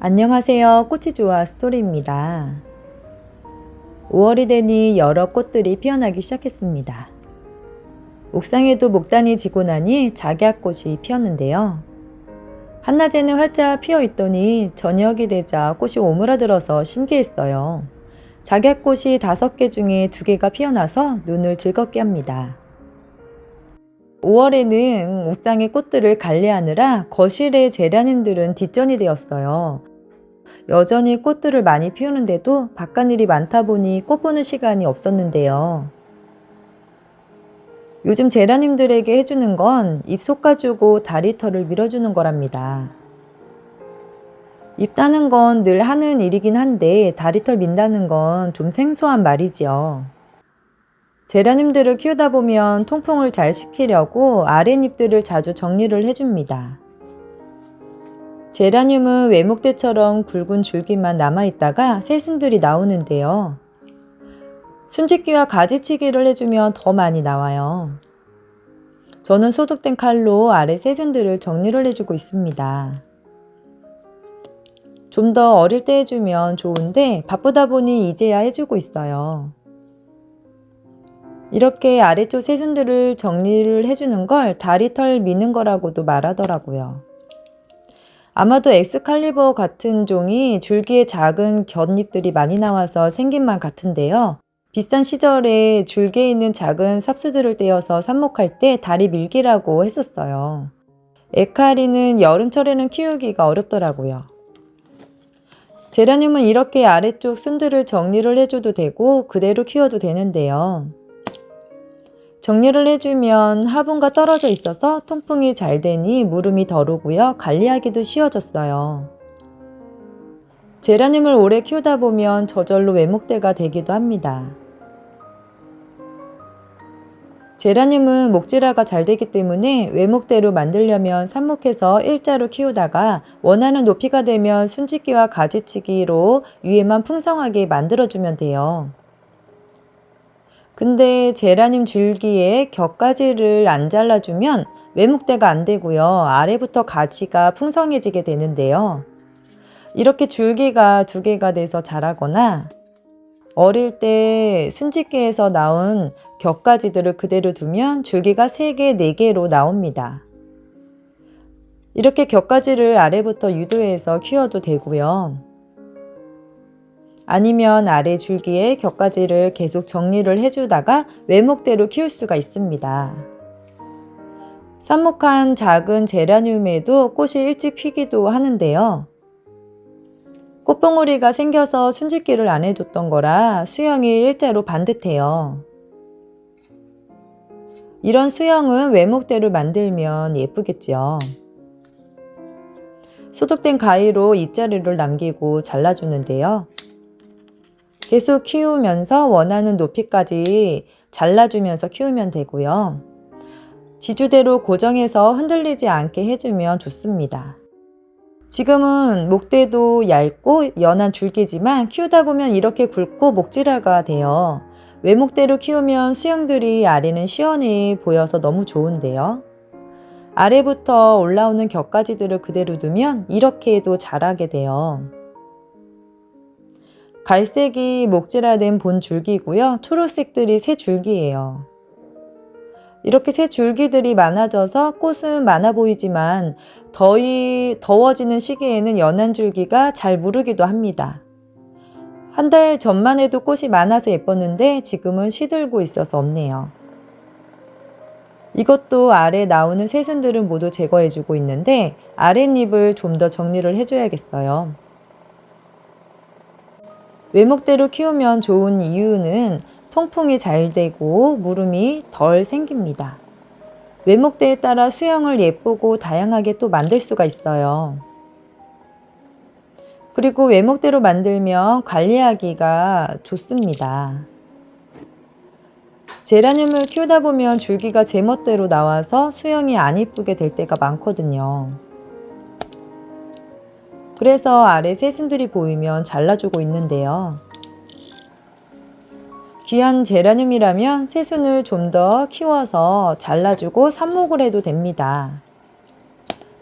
안녕하세요. 꽃이 좋아 스토리입니다. 5월이 되니 여러 꽃들이 피어나기 시작했습니다. 옥상에도 목단이 지고 나니 작약꽃이 피었는데요. 한낮에는 활짝 피어 있더니 저녁이 되자 꽃이 오므라들어서 신기했어요. 작약꽃이 5개 중에 2개가 피어나서 눈을 즐겁게 합니다. 5월에는 옥상의 꽃들을 관리하느라 거실의 제라늄들은 뒷전이 되었어요. 여전히 꽃들을 많이 피우는데도 바깥일이 많다 보니 꽃 보는 시간이 없었는데요. 요즘 제라늄들에게 해주는 건 잎 솎아주고 다리털을 밀어주는 거랍니다. 잎 따는 건 늘 하는 일이긴 한데 다리털 민다는 건 좀 생소한 말이지요. 제라늄들을 키우다 보면 통풍을 잘 시키려고 아랫잎들을 자주 정리를 해줍니다. 제라늄은 외목대처럼 굵은 줄기만 남아있다가 새순들이 나오는데요. 순짓기와 가지치기를 해주면 더 많이 나와요. 저는 소독된 칼로 아래 새순들을 정리를 해주고 있습니다. 좀 더 어릴 때 해주면 좋은데 바쁘다 보니 이제야 해주고 있어요. 이렇게 아래쪽 새순들을 정리를 해주는 걸 다리털 미는 거라고도 말하더라고요. 아마도 엑스칼리버 같은 종이 줄기에 작은 곁잎들이 많이 나와서 생긴 말 같은데요. 비싼 시절에 줄기에 있는 작은 삽수들을 떼어서 삽목할 때 다리 밀기라고 했었어요. 에카리는 여름철에는 키우기가 어렵더라고요. 제라늄은 이렇게 아래쪽 순들을 정리를 해줘도 되고 그대로 키워도 되는데요. 정리를 해주면 화분과 떨어져 있어서 통풍이 잘 되니 물음이 덜 오고요. 관리하기도 쉬워졌어요. 제라늄을 오래 키우다 보면 저절로 외목대가 되기도 합니다. 제라늄은 목질화가 잘 되기 때문에 외목대로 만들려면 삽목해서 일자로 키우다가 원하는 높이가 되면 순짓기와 가지치기로 위에만 풍성하게 만들어주면 돼요. 근데 제라늄 줄기에 곁가지를 안 잘라주면 외목대가 안 되고요. 아래부터 가지가 풍성해지게 되는데요. 이렇게 줄기가 2개가 돼서 자라거나 어릴 때 순짓기에서 나온 곁가지들을 그대로 두면 줄기가 3개, 4개로 나옵니다. 이렇게 곁가지를 아래부터 유도해서 키워도 되고요. 아니면 아래 줄기에 곁가지를 계속 정리를 해주다가 외목대로 키울 수가 있습니다. 삽목한 작은 제라늄에도 꽃이 일찍 피기도 하는데요. 꽃봉오리가 생겨서 순짓기를 안 해줬던 거라 수영이 일자로 반듯해요. 이런 수영은 외목대로 만들면 예쁘겠죠. 소독된 가위로 잎자리를 남기고 잘라주는데요. 계속 키우면서 원하는 높이까지 잘라주면서 키우면 되고요. 지주대로 고정해서 흔들리지 않게 해주면 좋습니다. 지금은 목대도 얇고 연한 줄기지만 키우다 보면 이렇게 굵고 목질화가 돼요. 외목대로 키우면 수영들이 아래는 시원해 보여서 너무 좋은데요. 아래부터 올라오는 곁가지들을 그대로 두면 이렇게 해도 자라게 돼요. 갈색이 목질화된 본 줄기고요. 초록색들이 새 줄기예요. 이렇게 새 줄기들이 많아져서 꽃은 많아 보이지만 더워지는 시기에는 연한 줄기가 잘 무르기도 합니다. 한 달 전만 해도 꽃이 많아서 예뻤는데 지금은 시들고 있어서 없네요. 이것도 아래 나오는 새순들은 모두 제거해주고 있는데 아랫잎을 좀 더 정리를 해줘야겠어요. 외목대로 키우면 좋은 이유는 통풍이 잘 되고 물음이 덜 생깁니다. 외목대에 따라 수영을 예쁘고 다양하게 또 만들 수가 있어요. 그리고 외목대로 만들면 관리하기가 좋습니다. 제라늄을 키우다 보면 줄기가 제멋대로 나와서 수영이 안 예쁘게 될 때가 많거든요. 그래서 아래 새순들이 보이면 잘라주고 있는데요. 귀한 제라늄이라면 새순을 좀 더 키워서 잘라주고 삽목을 해도 됩니다.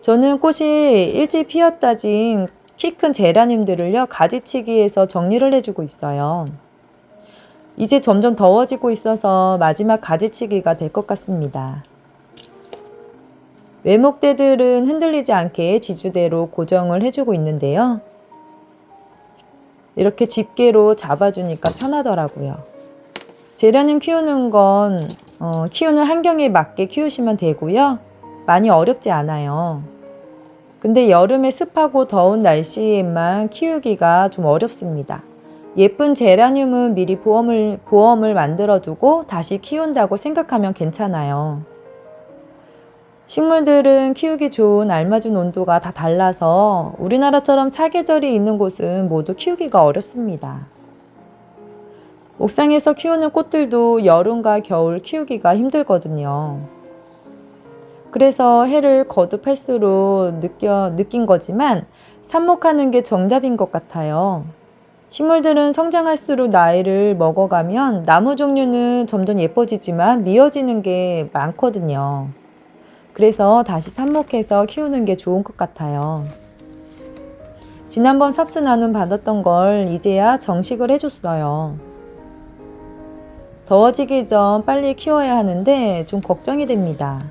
저는 꽃이 일찍 피었다진 키 큰 제라늄들을요, 가지치기해서 정리를 해주고 있어요. 이제 점점 더워지고 있어서 마지막 가지치기가 될 것 같습니다. 외목대들은 흔들리지 않게 지주대로 고정을 해주고 있는데요. 이렇게 집게로 잡아주니까 편하더라고요. 제라늄 키우는 건 키우는 환경에 맞게 키우시면 되고요. 많이 어렵지 않아요. 근데 여름에 습하고 더운 날씨에만 키우기가 좀 어렵습니다. 예쁜 제라늄은 미리 보험을 만들어 두고 다시 키운다고 생각하면 괜찮아요. 식물들은 키우기 좋은 알맞은 온도가 다 달라서 우리나라처럼 사계절이 있는 곳은 모두 키우기가 어렵습니다. 옥상에서 키우는 꽃들도 여름과 겨울 키우기가 힘들거든요. 그래서 해를 거듭할수록 느낀 거지만 삽목하는 게 정답인 것 같아요. 식물들은 성장할수록 나이를 먹어가면 나무 종류는 점점 예뻐지지만 미어지는 게 많거든요. 그래서 다시 삽목해서 키우는 게 좋은 것 같아요. 지난번 삽수 나눔 받았던 걸 이제야 정식을 해줬어요. 더워지기 전 빨리 키워야 하는데 좀 걱정이 됩니다.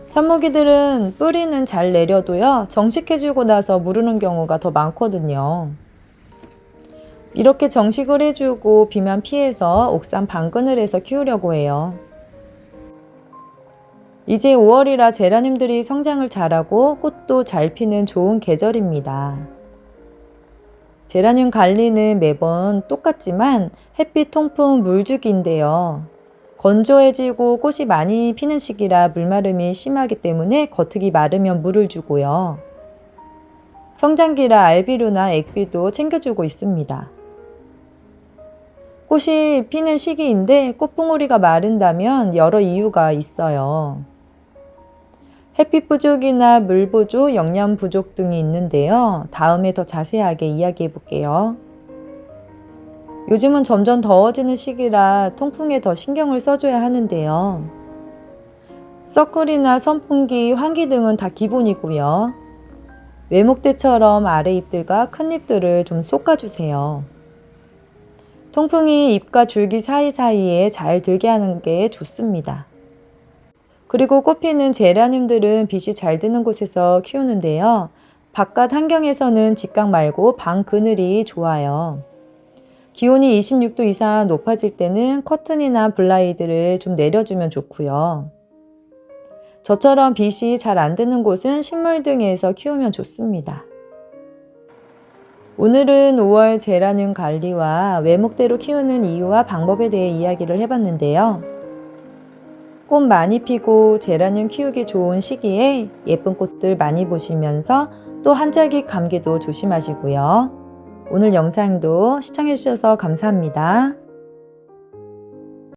삽목이들은 뿌리는 잘 내려도요, 정식해주고 나서 무르는 경우가 더 많거든요. 이렇게 정식을 해주고 비만 피해서 옥상 방그늘에서 키우려고 해요. 이제 5월이라 제라늄들이 성장을 잘하고 꽃도 잘 피는 좋은 계절입니다. 제라늄 관리는 매번 똑같지만 햇빛, 통풍, 물주기인데요. 건조해지고 꽃이 많이 피는 시기라 물마름이 심하기 때문에 겉흙이 마르면 물을 주고요. 성장기라 알비료나 액비도 챙겨주고 있습니다. 꽃이 피는 시기인데 꽃봉오리가 마른다면 여러 이유가 있어요. 햇빛 부족이나 물 부족, 영양 부족 등이 있는데요. 다음에 더 자세하게 이야기해 볼게요. 요즘은 점점 더워지는 시기라 통풍에 더 신경을 써줘야 하는데요. 서클이나 선풍기, 환기 등은 다 기본이고요. 외목대처럼 아래 잎들과 큰 잎들을 좀 솎아주세요. 통풍이 잎과 줄기 사이사이에 잘 들게 하는 게 좋습니다. 그리고 꽃피는 제라늄들은 빛이 잘 드는 곳에서 키우는데요. 바깥 환경에서는 직각 말고 방 그늘이 좋아요. 기온이 26도 이상 높아질 때는 커튼이나 블라이드를 좀 내려주면 좋고요. 저처럼 빛이 잘 안 드는 곳은 식물 등에서 키우면 좋습니다. 오늘은 5월 제라늄 관리와 외목대로 키우는 이유와 방법에 대해 이야기를 해봤는데요. 꽃 많이 피고 제라늄 키우기 좋은 시기에 예쁜 꽃들 많이 보시면서 또 한자기 감기도 조심하시고요. 오늘 영상도 시청해주셔서 감사합니다.